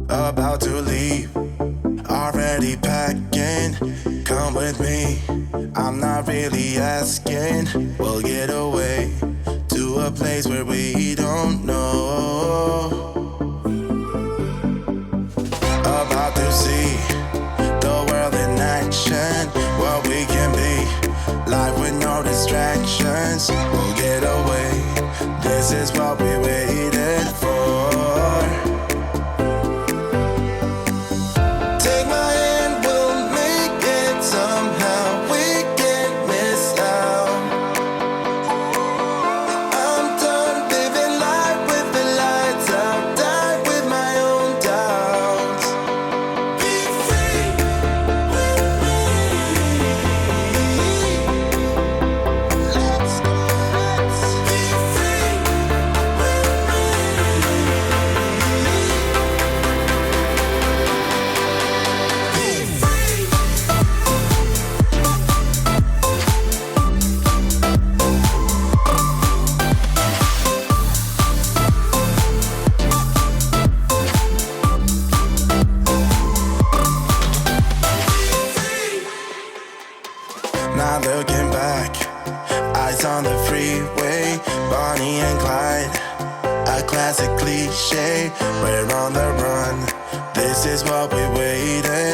about to leave, already packing. Come with me, I'm not really asking. We'll get away to a place where we don't know. About to see the world in action, what we can be, life with no distractions. We'll get away, this is what we waited for. Take my hand, we'll make it somehow. We can't miss out. I'm done living life with the lights out. Die with my own doubts. Be free with me. Let's go, let's be free with me. Be free. Not looking back, eyes on the freeway, Bonnie and Clyde, a classic cliche. We're on the run, this is what we waited